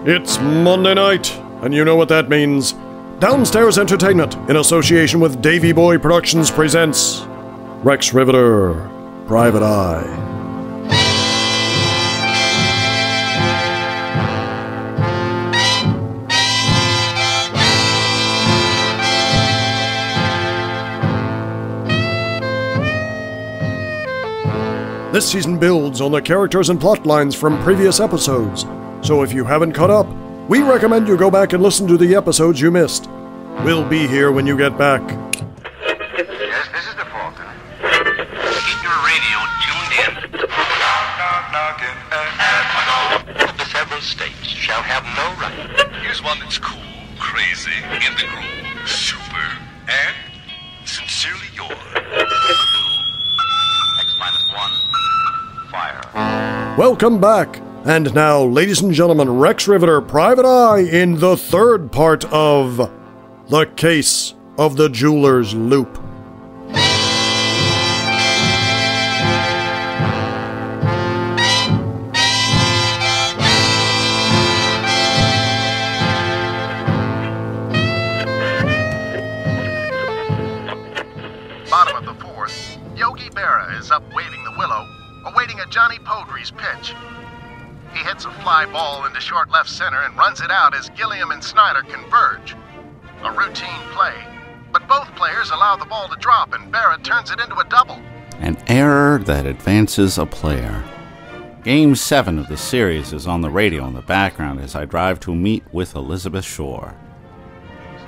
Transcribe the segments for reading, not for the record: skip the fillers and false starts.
It's Monday night, and you know what that means. Downstairs Entertainment, in association with Davy Boy Productions, presents Rex Rivetter, Private Eye. This season builds on the characters and plot lines from previous episodes, so if you haven't caught up, we recommend you go back and listen to the episodes you missed. We'll be here when you get back. Yes, this is the Falcon. Keep your radio tuned in. Knocking at the several states shall have no right. Here's one that's cool, crazy, in the groove, super, and sincerely yours. X-1, fire. Welcome back. And now, ladies and gentlemen, Rex Rivetter, Private Eye, in the third part of The Case of the Jeweler's Loop. Bottom of the fourth, Yogi Berra is up waving the willow, awaiting a Johnny Podry's pitch. He hits a fly ball into short left center and runs it out as Gilliam and Snyder converge. A routine play, but both players allow the ball to drop and Berra turns it into a double. An error that advances a player. Game 7 of the series is on the radio in the background as I drive to meet with Elizabeth Shore.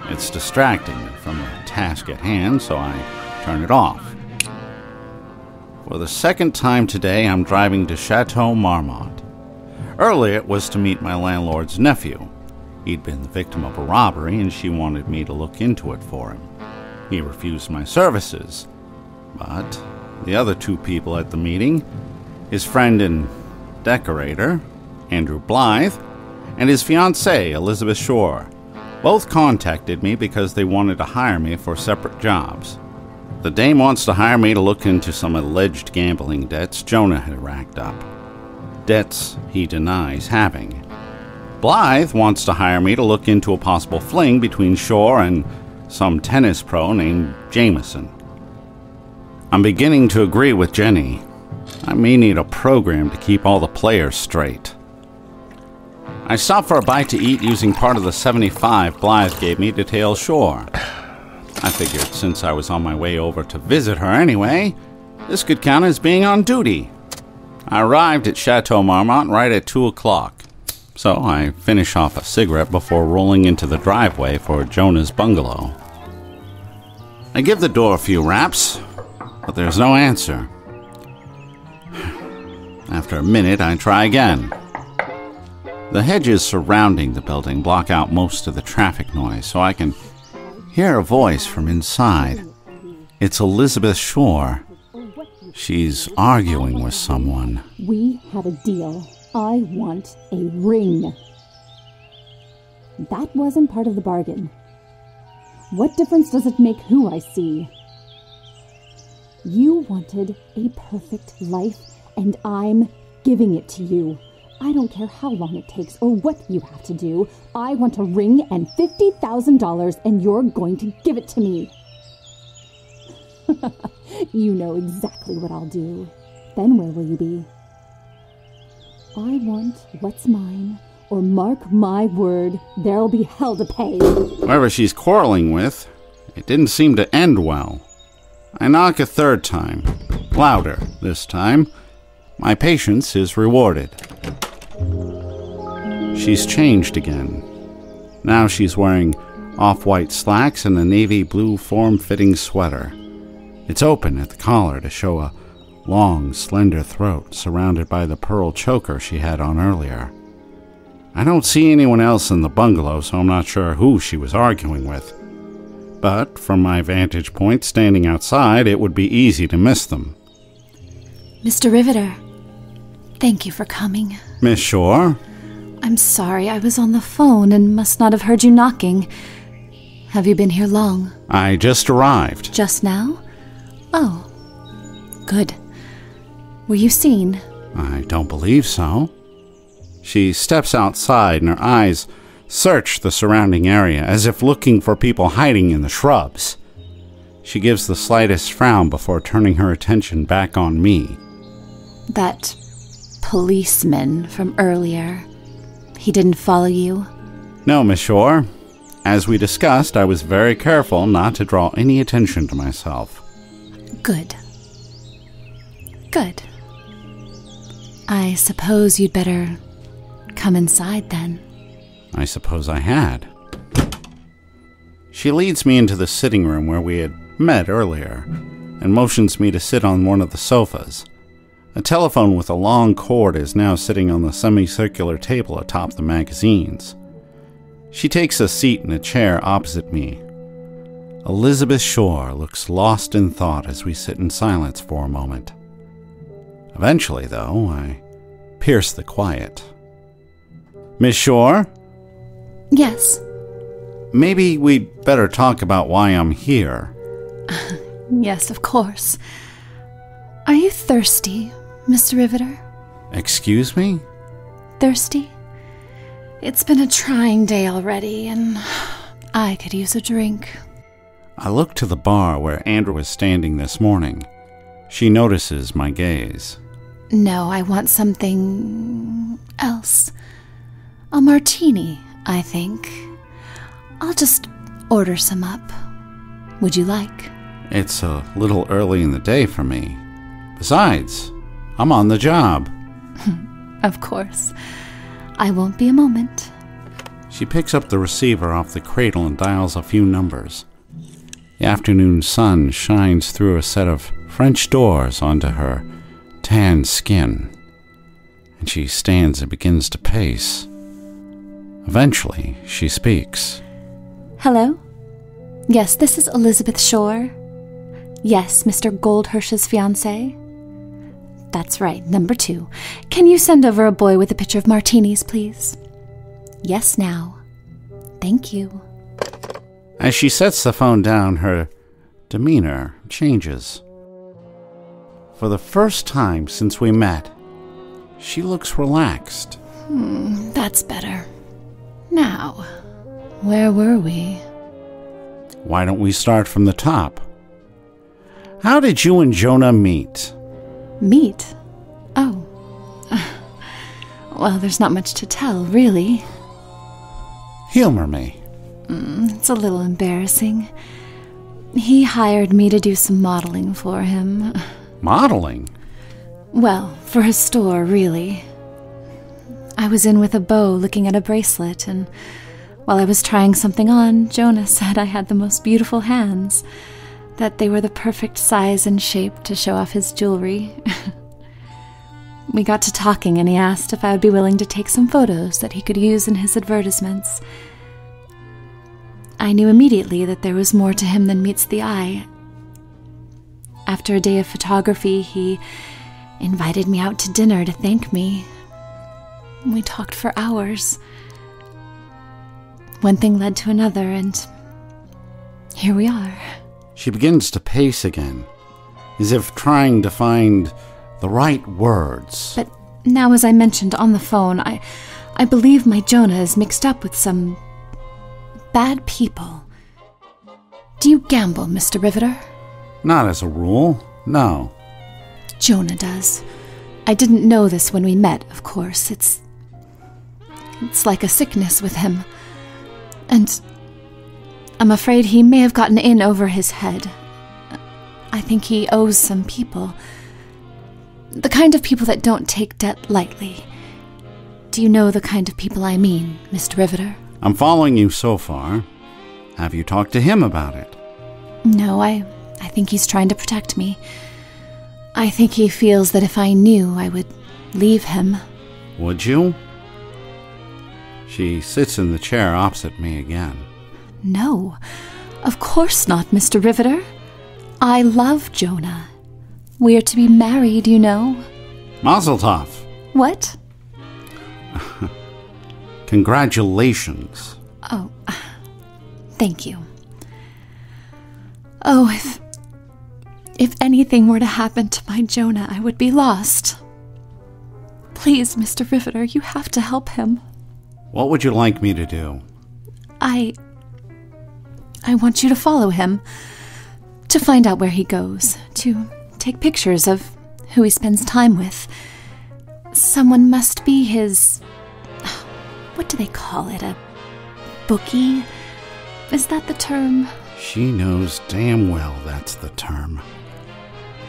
It's distracting me from the task at hand, so I turn it off. For the second time today, I'm driving to Chateau Marmont. Earlier, it was to meet my landlord's nephew. He'd been the victim of a robbery, and she wanted me to look into it for him. He refused my services. But the other two people at the meeting, his friend and decorator, Andrew Blythe, and his fiancée, Elizabeth Shore, both contacted me because they wanted to hire me for separate jobs. The dame wants to hire me to look into some alleged gambling debts Jonah had racked up. Debts he denies having. Blythe wants to hire me to look into a possible fling between Shore and some tennis pro named Jameson. I'm beginning to agree with Jenny. I may need a program to keep all the players straight. I stopped for a bite to eat using part of the $75 Blythe gave me to tail Shore. I figured since I was on my way over to visit her anyway, this could count as being on duty. I arrived at Chateau Marmont right at 2 o'clock, so I finish off a cigarette before rolling into the driveway for Jonah's bungalow. I give the door a few raps, but there's no answer. After a minute, I try again. The hedges surrounding the building block out most of the traffic noise, so I can hear a voice from inside. It's Elizabeth Shore. She's arguing with someone. We had a deal. I want a ring. That wasn't part of the bargain. What difference does it make who I see? You wanted a perfect life, and I'm giving it to you. I don't care how long it takes or what you have to do. I want a ring and $50,000, and you're going to give it to me. You know exactly what I'll do. Then where will you be? I want what's mine, or mark my word, there'll be hell to pay. Whoever she's quarreling with, it didn't seem to end well. I knock a third time. Louder this time. My patience is rewarded. She's changed again. Now she's wearing off-white slacks and a navy blue form-fitting sweater. It's open at the collar to show a long, slender throat surrounded by the pearl choker she had on earlier. I don't see anyone else in the bungalow, so I'm not sure who she was arguing with. But from my vantage point standing outside, it would be easy to miss them. Mr. Rivetter, thank you for coming. Miss Shore? I'm sorry, I was on the phone and must not have heard you knocking. Have you been here long? I just arrived. Just now? Oh, good. Were you seen? I don't believe so. She steps outside and her eyes search the surrounding area as if looking for people hiding in the shrubs. She gives the slightest frown before turning her attention back on me. That policeman from earlier, he didn't follow you? No, Miss Shore. As we discussed, I was very careful not to draw any attention to myself. Good. Good. I suppose you'd better come inside then. I suppose I had. She leads me into the sitting room where we had met earlier and motions me to sit on one of the sofas. A telephone with a long cord is now sitting on the semicircular table atop the magazines. She takes a seat in a chair opposite me. Elizabeth Shore looks lost in thought as we sit in silence for a moment. Eventually, though, I pierce the quiet. Miss Shore? Yes. Maybe we'd better talk about why I'm here. Yes, of course. Are you thirsty, Mr. Rivetter? Excuse me? Thirsty? It's been a trying day already, and I could use a drink. I look to the bar where Andrew was standing this morning. She notices my gaze. No, I want something else. A martini, I think. I'll just order some up. Would you like? It's a little early in the day for me. Besides, I'm on the job. Of course. I won't be a moment. She picks up the receiver off the cradle and dials a few numbers. The afternoon sun shines through a set of French doors onto her tan skin, and she stands and begins to pace. Eventually, she speaks. Hello? Yes, this is Elizabeth Shore. Yes, Mr. Goldhirsch's fiancée. That's right, number 2. Can you send over a boy with a pitcher of martinis, please? Yes, now. Thank you. As she sets the phone down, her demeanor changes. For the first time since we met, she looks relaxed. That's better. Now, where were we? Why don't we start from the top? How did you and Jonah meet? Meet? Oh. Well, there's not much to tell, really. Humor me. It's a little embarrassing. He hired me to do some modeling for him. Modeling? Well, for his store, really. I was in with a beau looking at a bracelet, and while I was trying something on, Jonah said I had the most beautiful hands, that they were the perfect size and shape to show off his jewelry. We got to talking, and he asked if I would be willing to take some photos that he could use in his advertisements. I knew immediately that there was more to him than meets the eye. After a day of photography, he invited me out to dinner to thank me. We talked for hours. One thing led to another, and here we are. She begins to pace again, as if trying to find the right words. But now, as I mentioned on the phone, I believe my Jonah is mixed up with some bad people. Do you gamble, Mr. Rivetter? Not as a rule, no. Jonah does. I didn't know this when we met, of course. It's like a sickness with him. And I'm afraid he may have gotten in over his head. I think he owes some people. The kind of people that don't take debt lightly. Do you know the kind of people I mean, Mr. Rivetter? I'm following you so far. Have you talked to him about it? No, I think he's trying to protect me. I think he feels that if I knew, I would leave him. Would you? She sits in the chair opposite me again. No, of course not, Mr. Rivetter. I love Jonah. We're to be married, you know. Mazel tov. What? Congratulations. Oh, thank you. Oh, if anything were to happen to my Jonah, I would be lost. Please, Mr. Rivetter, you have to help him. What would you like me to do? I want you to follow him, to find out where he goes, to take pictures of who he spends time with. Someone must be his... what do they call it? A bookie? Is that the term? She knows damn well that's the term.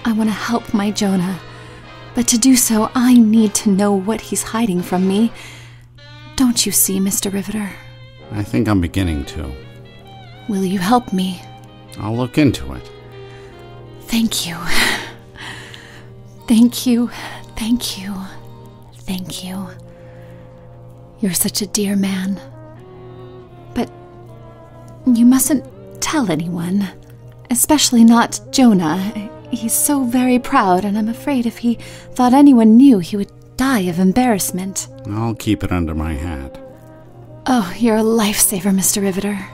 I want to help my Jonah, but to do so, I need to know what he's hiding from me. Don't you see, Mr. Rivetter? I think I'm beginning to. Will you help me? I'll look into it. Thank you. Thank you. Thank you. Thank you. You're such a dear man. But you mustn't tell anyone, especially not Jonah. He's so very proud, and I'm afraid if he thought anyone knew, he would die of embarrassment. I'll keep it under my hat. Oh, you're a lifesaver, Mr. Rivetter.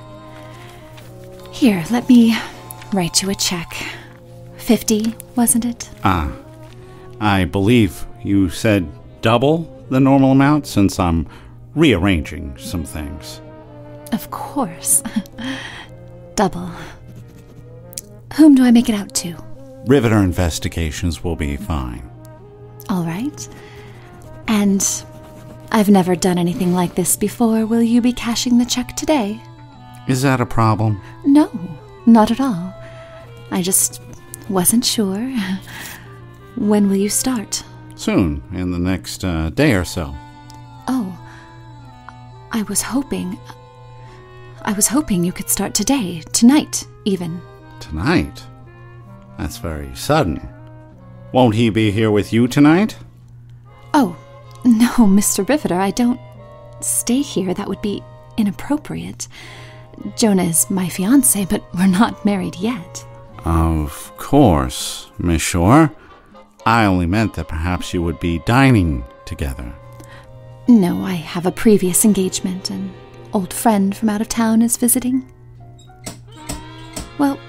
Here, let me write you a check. 50, wasn't it? I believe you said double the normal amount since I'm rearranging some things. Of course. Double. Whom do I make it out to? Rivetter Investigations will be fine. All right. And I've never done anything like this before. Will you be cashing the check today? Is that a problem? No, not at all. I just wasn't sure. When will you start? Soon, in the next day or so. Oh, I was hoping you could start today, tonight, even. Tonight? That's very sudden. Won't he be here with you tonight? Oh, no, Mr. Rivetter, I don't stay here. That would be inappropriate. Jonah is my fiancé, but we're not married yet. Of course, Miss Shore. I only meant that perhaps you would be dining together. No, I have a previous engagement. An old friend from out of town is visiting. Well,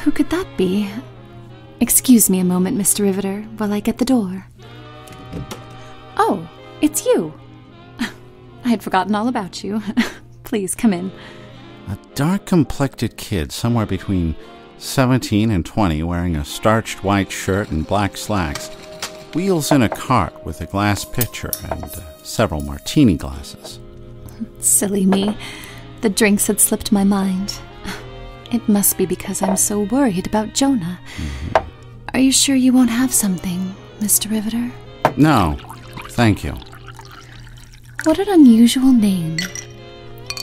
who could that be? Excuse me a moment, Mr. Rivetter, while I get the door. Oh, it's you. I had forgotten all about you. Please, come in. A dark-complected kid somewhere between 17 and 20 wearing a starched white shirt and black slacks wheels in a cart with a glass pitcher and several martini glasses. Silly me. The drinks had slipped my mind. It must be because I'm so worried about Jonah. Mm-hmm. Are you sure you won't have something, Mr. Rivetter? No, thank you. What an unusual name.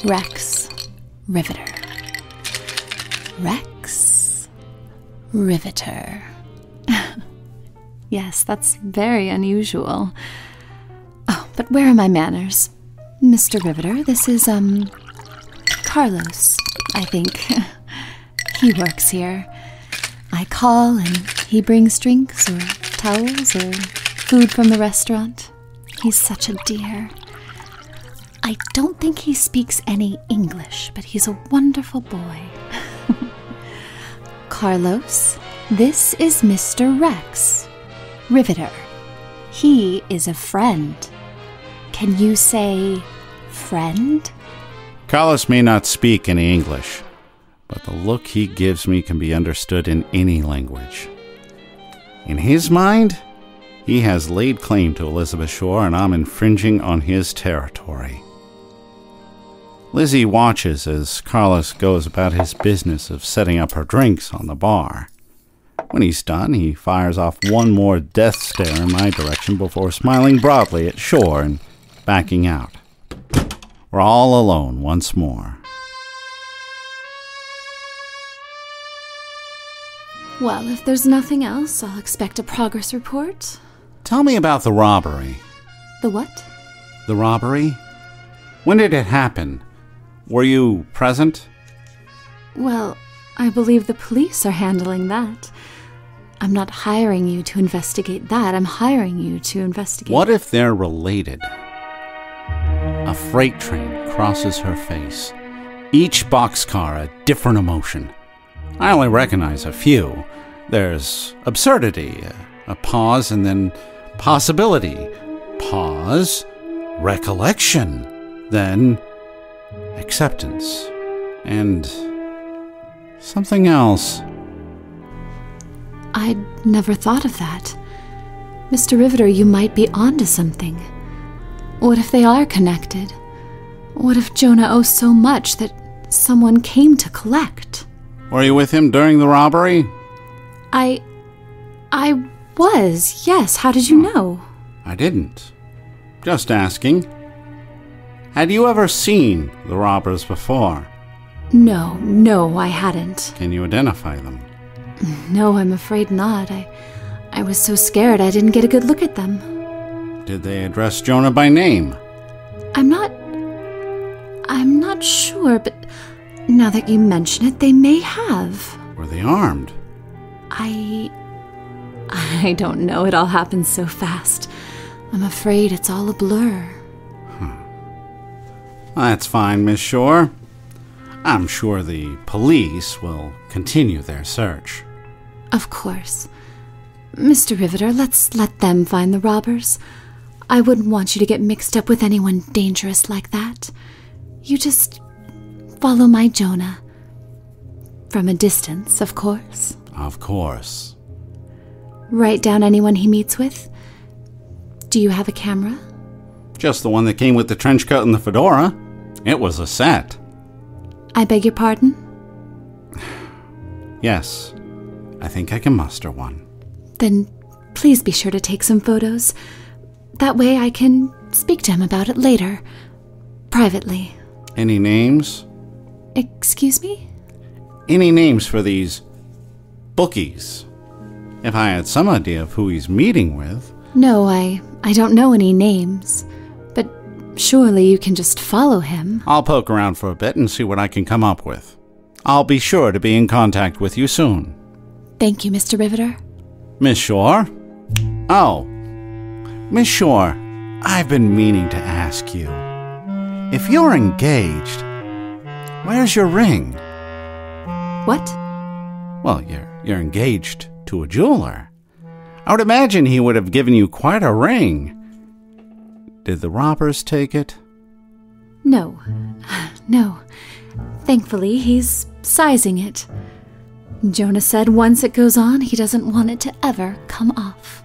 Rex Rivetter. Rex Rivetter. Yes, that's very unusual. Oh, but where are my manners? Mr. Rivetter, this is, Carlos, I think. He works here. I call and he brings drinks or towels or food from the restaurant. He's such a dear. I don't think he speaks any English, but he's a wonderful boy. Carlos, this is Mr. Rex Rivetter. He is a friend. Can you say friend? Carlos may not speak any English, but the look he gives me can be understood in any language. In his mind, he has laid claim to Elizabeth Shore, and I'm infringing on his territory. Lizzie watches as Carlos goes about his business of setting up her drinks on the bar. When he's done, he fires off one more death stare in my direction before smiling broadly at Shore and backing out. We're all alone once more. Well, if there's nothing else, I'll expect a progress report. Tell me about the robbery. The what? The robbery? When did it happen? Were you present? Well, I believe the police are handling that. I'm not hiring you to investigate that. I'm hiring you to investigate... What if they're related? A freight train crosses her face. Each boxcar a different emotion. I only recognize a few. There's absurdity, a pause, and then possibility. pause, recollection, then acceptance, and something else. I'd never thought of that. Mr. Rivetter, you might be onto something. What if they are connected? What if Jonah owes so much that someone came to collect? Were you with him during the robbery? I was, yes. How did you know? I didn't. Just asking. Had you ever seen the robbers before? No, I hadn't. Can you identify them? No, I'm afraid not. I was so scared I didn't get a good look at them. Did they address Jonah by name? I'm not sure, but now that you mention it, they may have. Were they armed? I don't know. It all happened so fast. I'm afraid it's all a blur. That's fine, Miss Shore. I'm sure the police will continue their search. Of course. Mr. Rivetter, let's let them find the robbers. I wouldn't want you to get mixed up with anyone dangerous like that. You just follow my Jonah. From a distance, of course. Of course. Write down anyone he meets with. Do you have a camera? Just the one that came with the trench coat and the fedora. It was a set. I beg your pardon? Yes. I think I can muster one. Then please be sure to take some photos. That way I can speak to him about it later. Privately. Any names? Excuse me? Any names for these bookies? If I had some idea of who he's meeting with. No, I don't know any names. But surely you can just follow him. I'll poke around for a bit and see what I can come up with. I'll be sure to be in contact with you soon. Thank you, Mr. Rivetter. Miss Shore? Oh, Miss Shore, I've been meaning to ask you. If you're engaged, where's your ring? What? Well, you're engaged to a jeweler. I would imagine he would have given you quite a ring. Did the robbers take it? No. Thankfully, he's sizing it. Jonah said once it goes on, he doesn't want it to ever come off.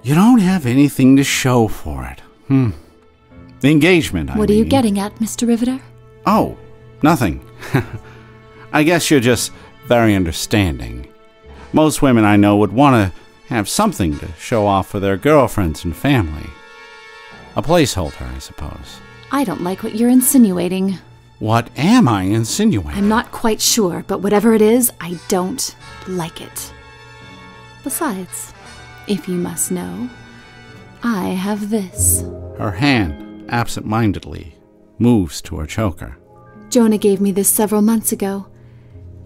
You don't have anything to show for it. The engagement, I mean. What are you getting at, Mr. Rivetter? Oh, nothing. I guess you're just very understanding. Most women I know would want to have something to show off for their girlfriends and family. A placeholder, I suppose. I don't like what you're insinuating. What am I insinuating? I'm not quite sure, but whatever it is, I don't like it. Besides, if you must know, I have this. Her hand, absent-mindedly, moves to her choker. Jonah gave me this several months ago.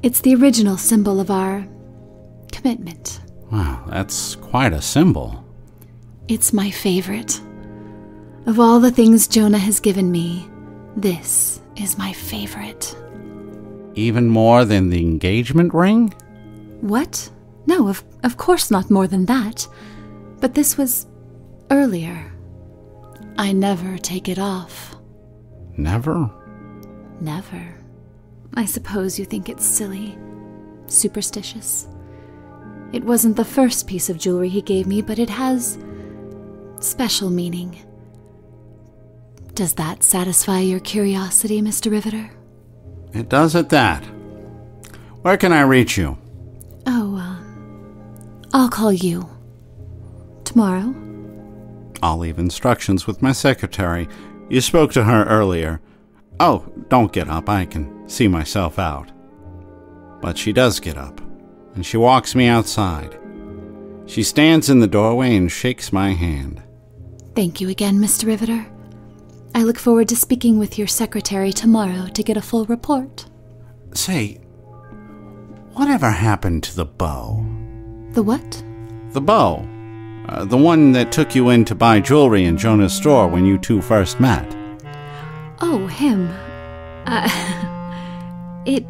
It's the original symbol of our commitment. Wow, that's quite a symbol. It's my favorite. Of all the things Jonah has given me, this is my favorite. Even more than the engagement ring? What? No, of course not more than that. But this was earlier. I never take it off. Never? Never. I suppose you think it's silly. Superstitious. It wasn't the first piece of jewelry he gave me, but it has special meaning. Does that satisfy your curiosity, Mr. Rivetter? It does at that. Where can I reach you? I'll call you. Tomorrow? I'll leave instructions with my secretary. You spoke to her earlier. Oh, don't get up. I can see myself out. But she does get up, and she walks me outside. She stands in the doorway and shakes my hand. Thank you again, Mr. Rivetter. I look forward to speaking with your secretary tomorrow to get a full report. Say, whatever happened to the bow? The what? The bow. The one that took you in to buy jewelry in Jonah's store when you two first met. Oh, him. It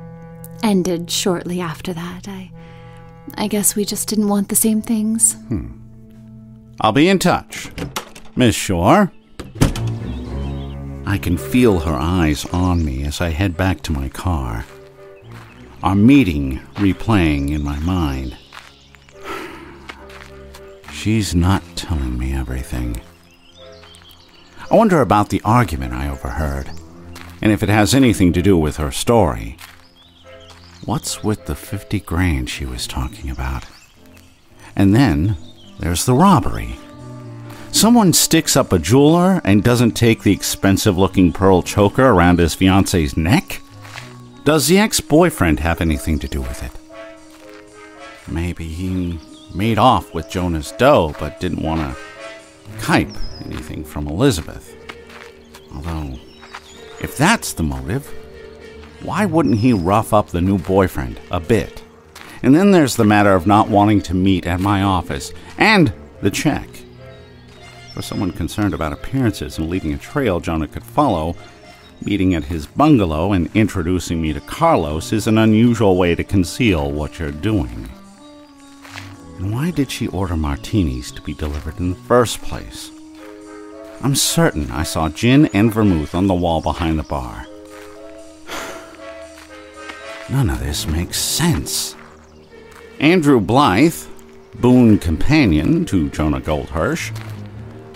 ended shortly after that. I guess we just didn't want the same things. I'll be in touch. Miss Shore? I can feel her eyes on me as I head back to my car. Our meeting replaying in my mind. She's not telling me everything. I wonder about the argument I overheard, and if it has anything to do with her story. What's with the 50 grand she was talking about? And then there's the robbery. Someone sticks up a jeweler and doesn't take the expensive-looking pearl choker around his fiancé's neck? Does the ex-boyfriend have anything to do with it? Maybe he made off with Jonah's dough, but didn't want to keep anything from Elizabeth. Although, if that's the motive, why wouldn't he rough up the new boyfriend a bit? And then there's the matter of not wanting to meet at my office, and the check. For someone concerned about appearances and leaving a trail Jonah could follow, meeting at his bungalow and introducing me to Carlos is an unusual way to conceal what you're doing. And why did she order martinis to be delivered in the first place? I'm certain I saw gin and vermouth on the wall behind the bar. None of this makes sense. Andrew Blythe, boon companion to Jonah Goldhirsch,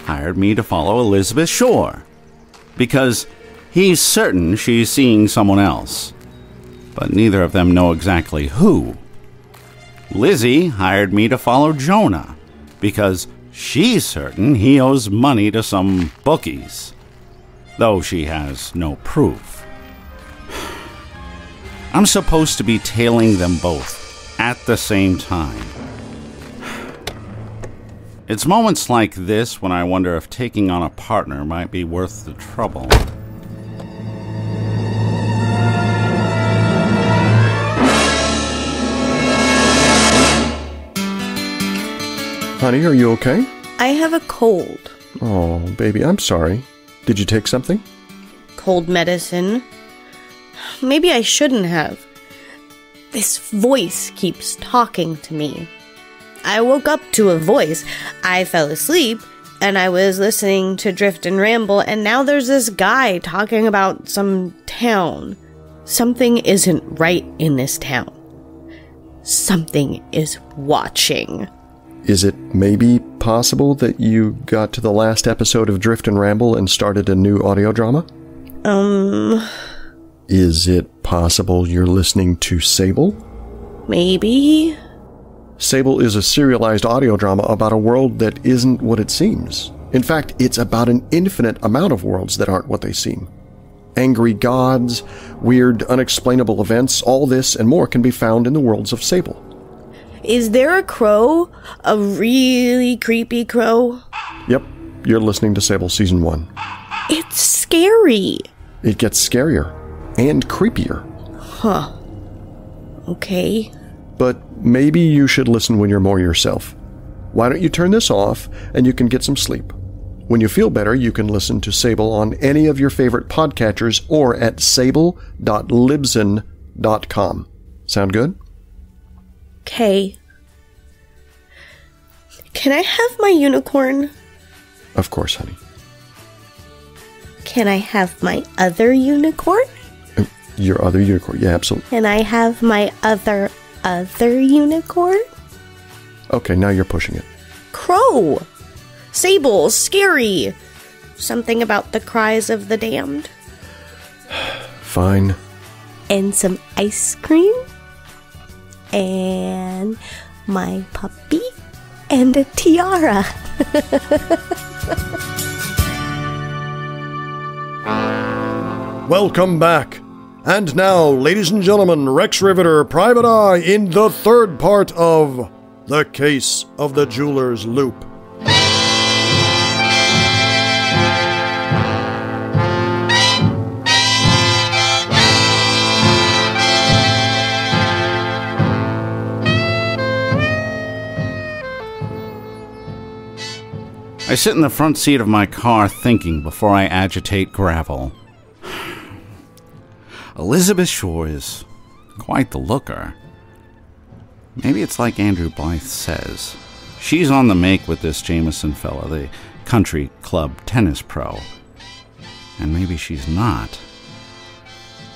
hired me to follow Elizabeth Shore because he's certain she's seeing someone else, but neither of them know exactly who. Lizzie hired me to follow Jonah because she's certain he owes money to some bookies, though she has no proof. I'm supposed to be tailing them both at the same time. It's moments like this when I wonder if taking on a partner might be worth the trouble. Honey, are you okay? I have a cold. Oh, baby, I'm sorry. Did you take something? Cold medicine. Maybe I shouldn't have. This voice keeps talking to me. I woke up to a voice. I fell asleep, and I was listening to Drift and Ramble, and now there's this guy talking about some town. Something isn't right in this town. Something is watching. Is it maybe possible that you got to the last episode of Drift and Ramble and started a new audio drama? Is it possible you're listening to Sable? Maybe. Sable is a serialized audio drama about a world that isn't what it seems. In fact, it's about an infinite amount of worlds that aren't what they seem. Angry gods, weird, unexplainable events, all this and more can be found in the worlds of Sable. Is there a crow? A really creepy crow? Yep, you're listening to Sable Season 1. It's scary. It gets scarier and creepier. Huh. Okay. But maybe you should listen when you're more yourself. Why don't you turn this off and you can get some sleep? When you feel better, you can listen to Sable on any of your favorite podcatchers or at sable.libsyn.com. Sound good? Okay. Can I have my unicorn? Of course, honey. Can I have my other unicorn? Your other unicorn, yeah, absolutely. Can I have my other unicorn? Okay, now you're pushing it. Crow! Sable, scary! Something about the cries of the damned? Fine. And some ice cream? And my puppy? And a tiara. Welcome back. And now, ladies and gentlemen, Rex Rivetter, Private Eye, in the third part of The Case of the Jeweler's Loop. I sit in the front seat of my car thinking before I agitate gravel. Elizabeth Shore is quite the looker. Maybe it's like Andrew Blythe says. She's on the make with this Jameson fella. The country club tennis pro. And maybe she's not.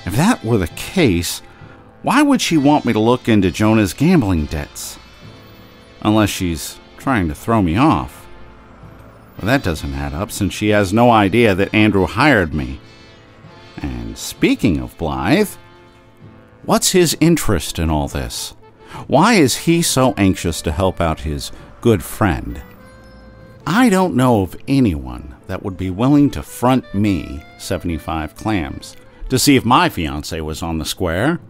If that were the case, why would she want me to look into Jonah's gambling debts? Unless she's trying to throw me off. Well, that doesn't add up, since she has no idea that Andrew hired me. And speaking of Blythe, what's his interest in all this? Why is he so anxious to help out his good friend? I don't know of anyone that would be willing to front me 75 clams to see if my fiancé was on the square.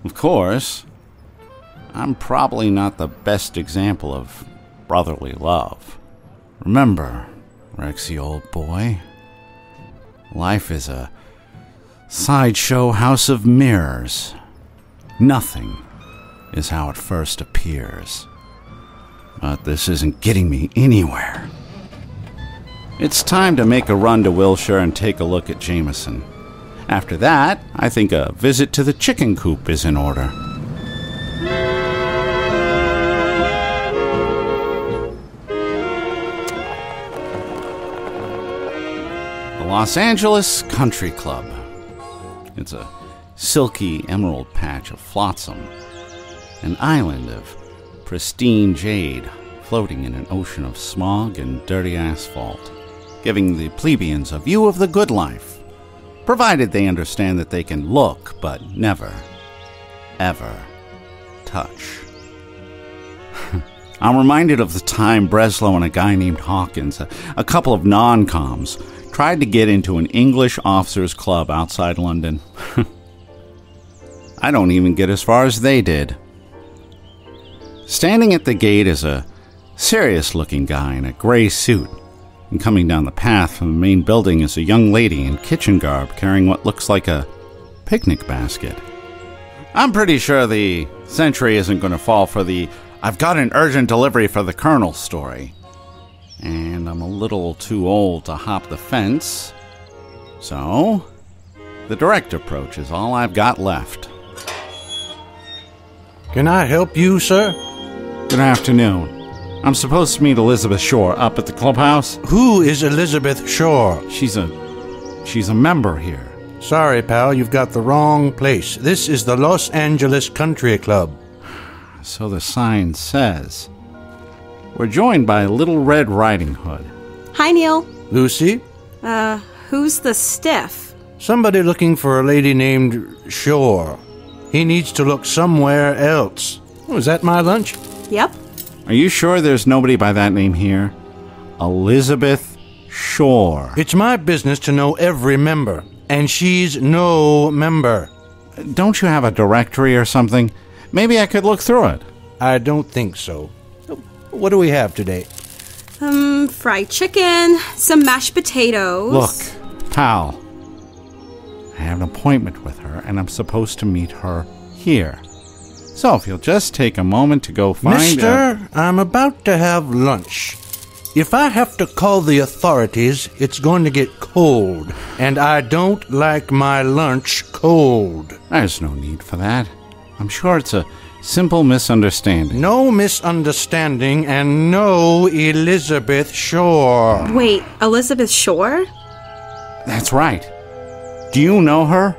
Of course, I'm probably not the best example of brotherly love. Remember, Rexy, old boy, life is a sideshow house of mirrors. Nothing is how it first appears. But this isn't getting me anywhere. It's time to make a run to Wilshire and take a look at Jameson. After that, I think a visit to the chicken coop is in order. The Los Angeles Country Club. It's a silky emerald patch of flotsam, an island of pristine jade floating in an ocean of smog and dirty asphalt, giving the plebeians a view of the good life, provided they understand that they can look but never, ever touch. I'm reminded of the time Breslow and a guy named Hawkins, a couple of non-coms, tried to get into an English officers' club outside London. I don't even get as far as they did. Standing at the gate is a serious-looking guy in a gray suit, and coming down the path from the main building is a young lady in kitchen garb carrying what looks like a picnic basket. I'm pretty sure the sentry isn't going to fall for the "I've got an urgent delivery for the Colonel" story. And I'm a little too old to hop the fence. So, the direct approach is all I've got left. Can I help you, sir? Good afternoon. I'm supposed to meet Elizabeth Shore up at the clubhouse. Who is Elizabeth Shore? She's a member here. Sorry, pal, you've got the wrong place. This is the Los Angeles Country Club. So the sign says. We're joined by Little Red Riding Hood. Hi, Neil. Lucy? Who's the stiff? Somebody looking for a lady named Shore. He needs to look somewhere else. Oh, is that my lunch? Yep. Are you sure there's nobody by that name here? Elizabeth Shore. It's my business to know every member, and she's no member. Don't you have a directory or something? Maybe I could look through it. I don't think so. What do we have today? Fried chicken, some mashed potatoes. Look, pal, I have an appointment with her, and I'm supposed to meet her here. So if you'll just take a moment to go find... Mister, I'm about to have lunch. If I have to call the authorities, it's going to get cold, and I don't like my lunch cold. There's no need for that. I'm sure it's a simple misunderstanding. No misunderstanding and no Elizabeth Shore. Wait, Elizabeth Shore? That's right. Do you know her?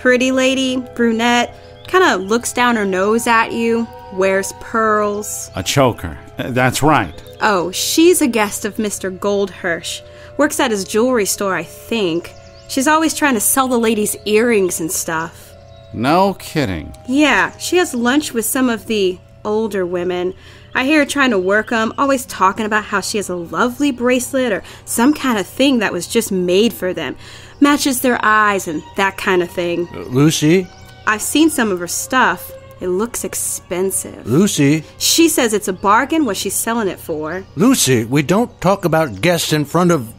Pretty lady, brunette, kind of looks down her nose at you, wears pearls. A choker. That's right. Oh, she's a guest of Mr. Goldhirsch. Works at his jewelry store, I think. She's always trying to sell the ladies earrings and stuff. No kidding. Yeah, she has lunch with some of the older women. I hear her trying to work them, always talking about how she has a lovely bracelet or some kind of thing that was just made for them. Matches their eyes and that kind of thing. Lucy? I've seen some of her stuff. It looks expensive. Lucy? She says it's a bargain what she's selling it for. Lucy, we don't talk about guests in front of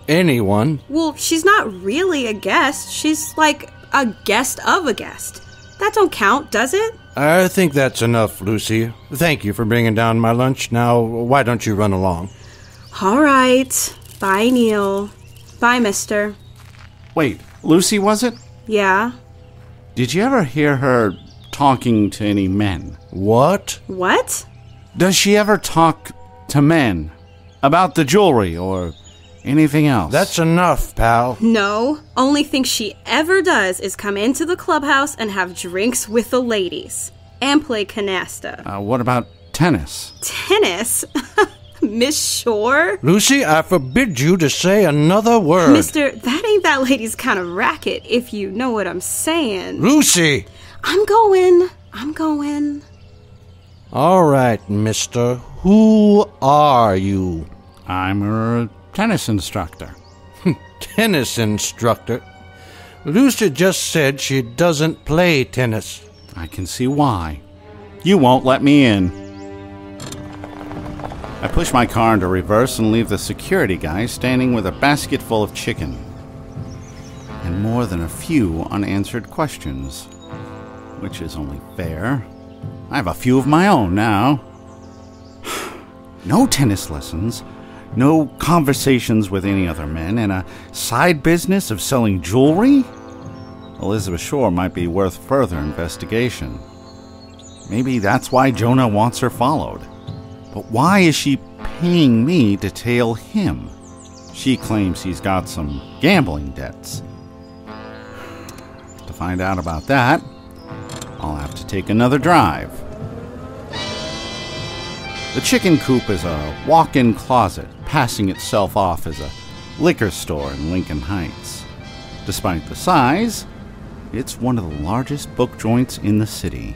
anyone. Well, she's not really a guest. She's like a guest of a guest. That don't count, does it? I think that's enough, Lucy. Thank you for bringing down my lunch. Now, why don't you run along? All right. Bye, Neil. Bye, mister. Wait, Lucy, was it? Yeah. Did you ever hear her talking to any men? What? What? Does she ever talk to men About the jewelry or anything else? That's enough, pal. No, only thing she ever does is come into the clubhouse and have drinks with the ladies. And play canasta. What about tennis? Tennis? Miss Shore? Lucy, I forbid you to say another word. Mister, that ain't that lady's kind of racket, if you know what I'm saying. Lucy! I'm going. All right, mister. Who are you? I'm a tennis instructor. Tennis instructor? Lucy just said she doesn't play tennis. I can see why. You won't let me in. I push my car into reverse and leave the security guy standing with a basket full of chicken. And more than a few unanswered questions. Which is only fair. I have a few of my own now. No tennis lessons, no conversations with any other men, and a side business of selling jewelry? Elizabeth Shore might be worth further investigation. Maybe that's why Jonah wants her followed. But why is she paying me to tail him? She claims he's got some gambling debts. To find out about that, I'll have to take another drive. The chicken coop is a walk-in closet, passing itself off as a liquor store in Lincoln Heights. Despite the size, it's one of the largest book joints in the city.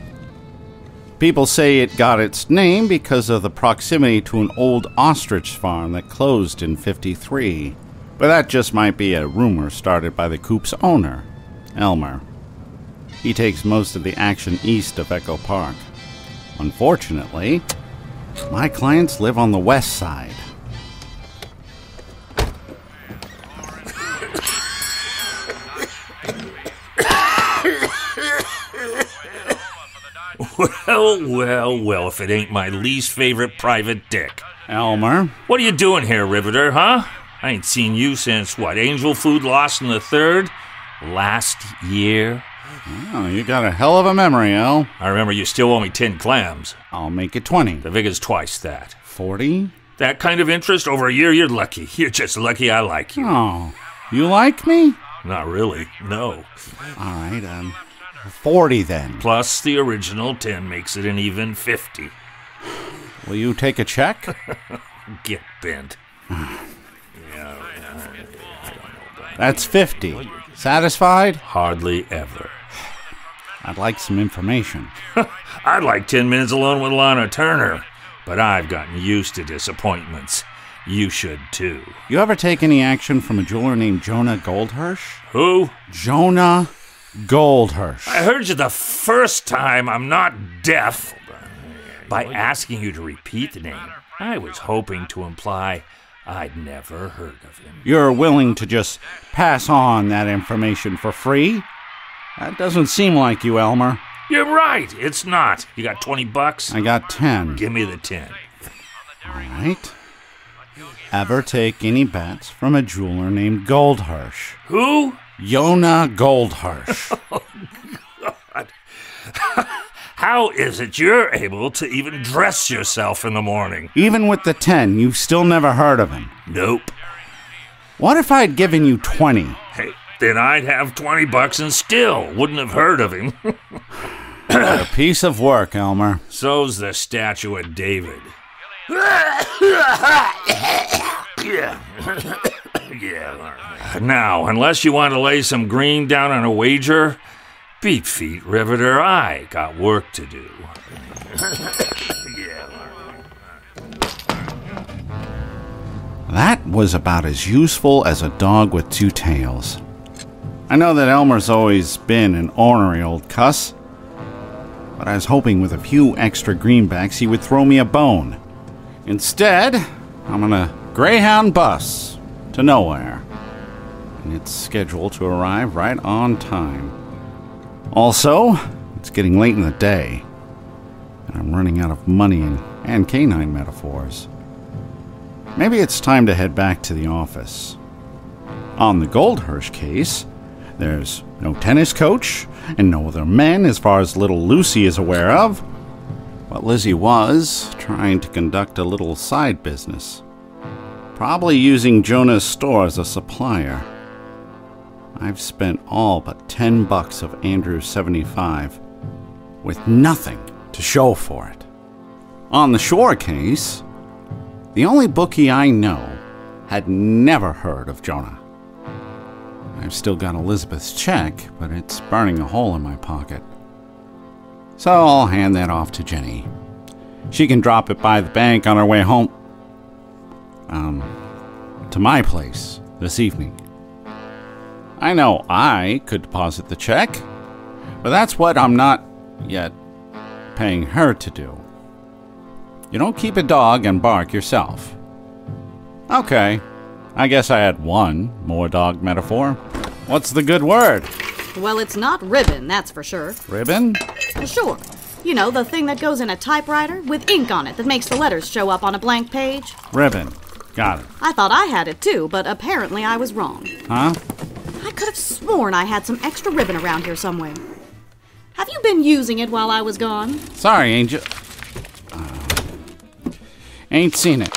People say it got its name because of the proximity to an old ostrich farm that closed in '53. But that just might be a rumor started by the coop's owner, Elmer. He takes most of the action east of Echo Park. Unfortunately, my clients live on the west side. Well, if it ain't my least favorite private dick. Elmer? What are you doing here, Rivetter, huh? I ain't seen you since, Angel Food Lost in the Third? Last year? Oh, you got a hell of a memory, El. I remember you still owe me 10 clams. I'll make it 20. The figure's twice that. 40? That kind of interest over a year, you're lucky. You're just lucky I like you. Oh, you like me? Not really, no. All right, 40 then. Plus the original 10 makes it an even 50. Will you take a check? Get bent. That's 50. Satisfied? Hardly ever. I'd like some information. I'd like 10 minutes alone with Lana Turner, but I've gotten used to disappointments. You should too. You ever take any action from a jeweler named Jonah Goldhirsch? Who? Jonah Goldhirsch. I heard you the first time. I'm not deaf. By asking you to repeat the name, I was hoping to imply I'd never heard of him. You're willing to just pass on that information for free? That doesn't seem like you, Elmer. You're right. It's not. You got $20? I got 10. Give me the 10. All right. Ever take any bets from a jeweler named Goldhirsch? Who? Jonah Goldhirsch. Oh, God. How is it you're able to even dress yourself in the morning? Even with the 10, you've still never heard of him? Nope. What if I'd given you 20? Hey, then I'd have $20 and still wouldn't have heard of him. What a piece of work, Elmer. So's the statue of David. Now, unless you want to lay some green down on a wager, beat feet, Rivetter, I got work to do. That was about as useful as a dog with two tails. I know that Elmer's always been an ornery old cuss, but I was hoping with a few extra greenbacks he would throw me a bone. Instead, I'm on a Greyhound bus to nowhere, and it's scheduled to arrive right on time. Also, it's getting late in the day, and I'm running out of money and canine metaphors. Maybe it's time to head back to the office. On the Goldhirsch case, there's no tennis coach and no other men as far as little Lucy is aware of. But Lizzie was trying to conduct a little side business. Probably using Jonah's store as a supplier. I've spent all but $10 of Andrew's 75 with nothing to show for it. On the Shore case, the only bookie I know had never heard of Jonah. I've still got Elizabeth's check, but it's burning a hole in my pocket. So I'll hand that off to Jenny. She can drop it by the bank on her way home. To my place this evening. I know I could deposit the check, but that's what I'm not yet paying her to do. You don't keep a dog and bark yourself. Okay, I guess I had one more dog metaphor. What's the good word? Well, it's not ribbon, that's for sure. Ribbon? Sure. You know, the thing that goes in a typewriter with ink on it that makes the letters show up on a blank page? Ribbon. Got it. I thought I had it too, but apparently I was wrong. Huh? I could have sworn I had some extra ribbon around here somewhere. Have you been using it while I was gone? Sorry, Angel. Ain't seen it.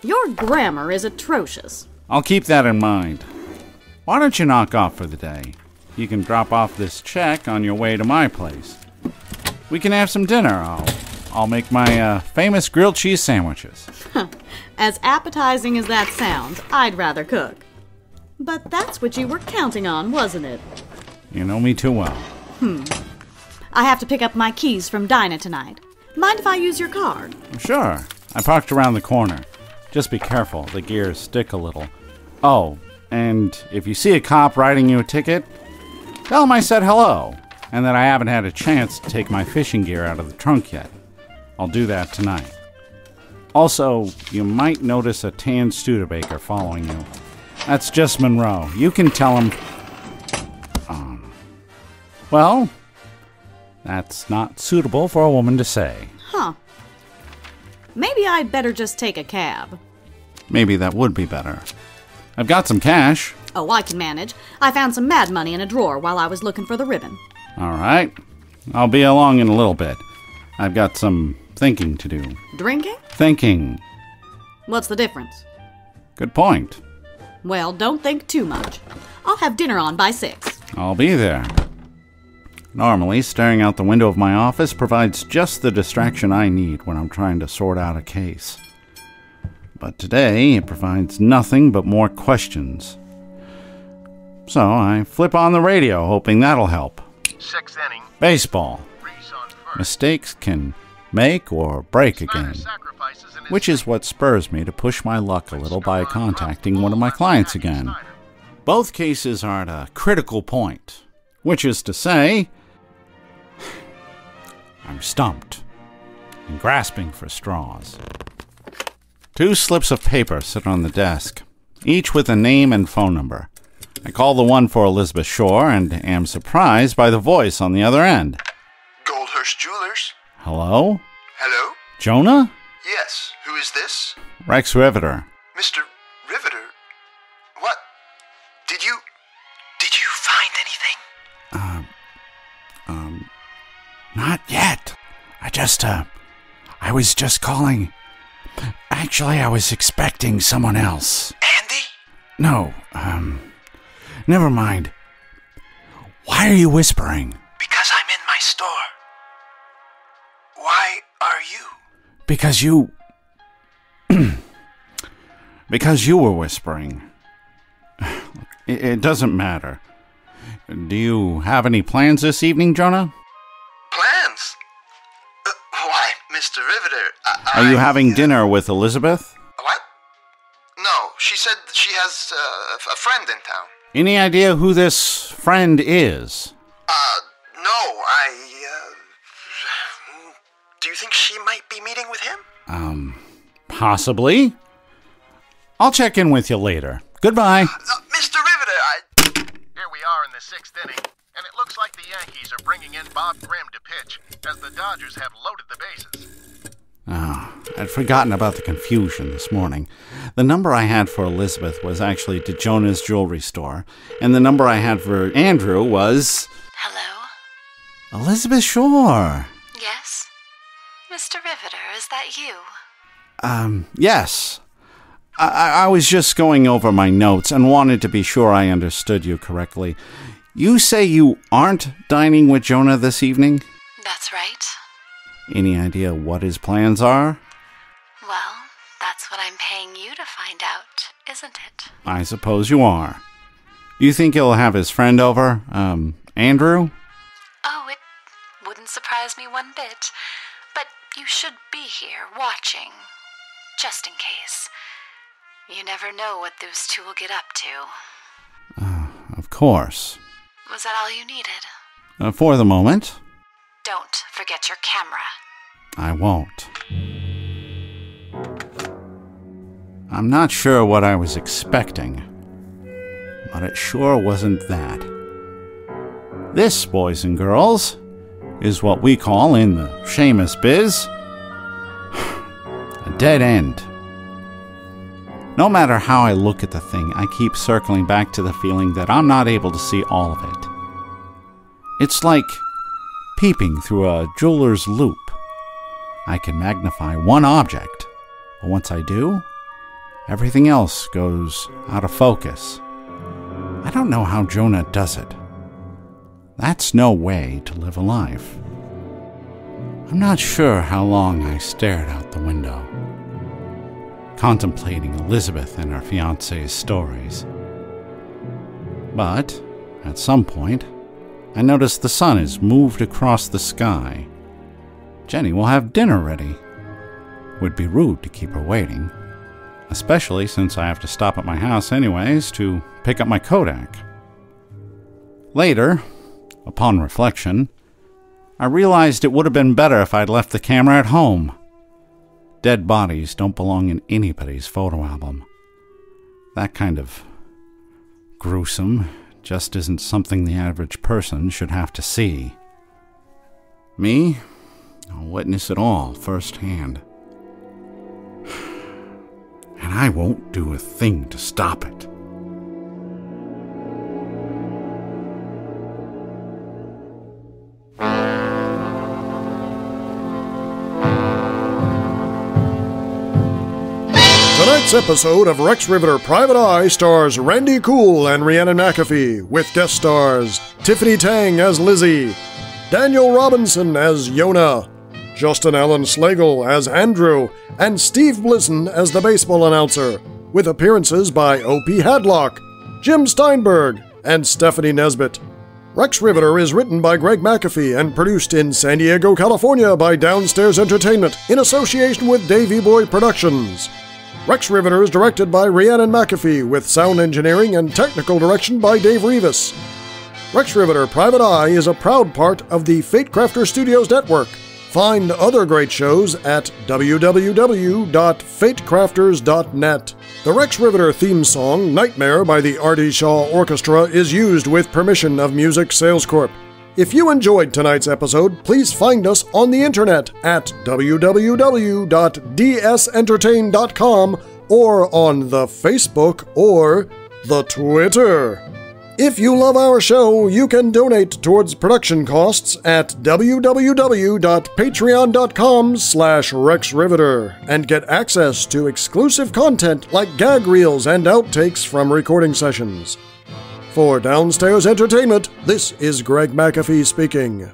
Your grammar is atrocious. I'll keep that in mind. Why don't you knock off for the day? You can drop off this check on your way to my place. We can have some dinner. I'll make my famous grilled cheese sandwiches. As appetizing as that sounds, I'd rather cook. But that's what you were counting on, wasn't it? You know me too well. I have to pick up my keys from Dinah tonight. Mind if I use your car? Sure. I parked around the corner. Just be careful, the gears stick a little. Oh, and if you see a cop writing you a ticket, tell him I said hello, and that I haven't had a chance to take my fishing gear out of the trunk yet. I'll do that tonight. Also, you might notice a tan Studebaker following you. That's just Monroe. You can tell him... well, that's not suitable for a woman to say. Huh. Maybe I'd better just take a cab. Maybe that would be better. I've got some cash. Oh, I can manage. I found some mad money in a drawer while I was looking for the ribbon. All right. I'll be along in a little bit. I've got some thinking to do. Drinking? Thinking. What's the difference? Good point. Well, don't think too much. I'll have dinner on by 6. I'll be there. Normally, staring out the window of my office provides just the distraction I need when I'm trying to sort out a case. But today, it provides nothing but more questions. So I flip on the radio, hoping that'll help. 6th inning. Baseball. Mistakes can make or break a game, which is what spurs me to push my luck a little by contacting one of my clients again. Both cases are at a critical point, which is to say, I'm stumped and grasping for straws. 2 slips of paper sit on the desk, each with a name and phone number. I call the one for Elizabeth Shore and am surprised by the voice on the other end. Goldhurst Jewelers. Hello? Hello? Jonah? Yes. Who is this? Rex Rivetter. Mr. Rivetter? What? Did you find anything? Not yet. I was just calling. Actually, I was expecting someone else. Andy? No, never mind. Why are you whispering? Because I'm in my store. Why are you? Because you were whispering. It doesn't matter. Do you have any plans this evening, Jonah? Plans? Why, Mr. Rivetter, Are you having dinner with Elizabeth? What? No, she said she has a friend in town. Any idea who this friend is? No, do you think she might be meeting with him? Possibly. I'll check in with you later. Goodbye. Mr. Rivetter, Here we are in the 6th inning, and it looks like the Yankees are bringing in Bob Grimm to pitch, as the Dodgers have loaded the bases. I'd forgotten about the confusion this morning. The number I had for Elizabeth was actually to Jonah's jewelry store, and the number I had for Andrew was... Hello? Elizabeth Shore. Yes? Mr. Rivetter, is that you? Yes. I was just going over my notes and wanted to be sure I understood you correctly. You say you aren't dining with Jonah this evening? That's right. Any idea what his plans are? Well, that's what I'm paying you to find out, isn't it? I suppose you are. Do you think he'll have his friend over, Andrew? Oh, it wouldn't surprise me one bit. But you should be here, watching. Just in case. You never know what those two will get up to. Of course. Was that all you needed? For the moment. Don't forget your camera. I won't. I'm not sure what I was expecting, but it sure wasn't that. This, boys and girls, is what we call in the Seamus biz a dead end. No matter how I look at the thing, I keep circling back to the feeling that I'm not able to see all of it. It's like peeping through a jeweler's loop. I can magnify one object, but once I do, everything else goes out of focus. I don't know how Jonah does it. That's no way to live a life. I'm not sure how long I stared out the window, contemplating Elizabeth and her fiancé's stories. But, at some point, I noticed the sun has moved across the sky. Jenny will have dinner ready. Would be rude to keep her waiting, especially since I have to stop at my house anyways to pick up my Kodak. Later, upon reflection, I realized it would have been better if I'd left the camera at home. Dead bodies don't belong in anybody's photo album. That kind of gruesome just isn't something the average person should have to see. Me, I'll witness it all firsthand. And I won't do a thing to stop it. Tonight's episode of Rex Rivetter Private Eye stars Randy Coull and Rhiannon McAfee, with guest stars Tiffany Tang as Lizzie, Daniel Robinson as Jonah, Justin Allen Slagle as Andrew, and Steve Blizin as the baseball announcer, with appearances by O.P. Hadlock, Jim Steinberg, and Stephanie Nesbitt. Rex Rivetter is written by Greg McAfee and produced in San Diego, California by Downstairs Entertainment in association with Davey Boy Productions. Rex Rivetter is directed by Rhiannon McAfee with sound engineering and technical direction by Dave Rivas. Rex Rivetter Private Eye is a proud part of the Fatecrafter Studios network. Find other great shows at www.fatecrafters.net. The Rex Rivetter theme song, Nightmare by the Artie Shaw Orchestra, is used with permission of Music Sales Corp. If you enjoyed tonight's episode, please find us on the internet at www.dsentertain.com or on the Facebook or the Twitter. If you love our show, you can donate towards production costs at www.patreon.com/Rex Rivetter and get access to exclusive content like gag reels and outtakes from recording sessions. For Downstairs Entertainment, this is Greg McAfee speaking.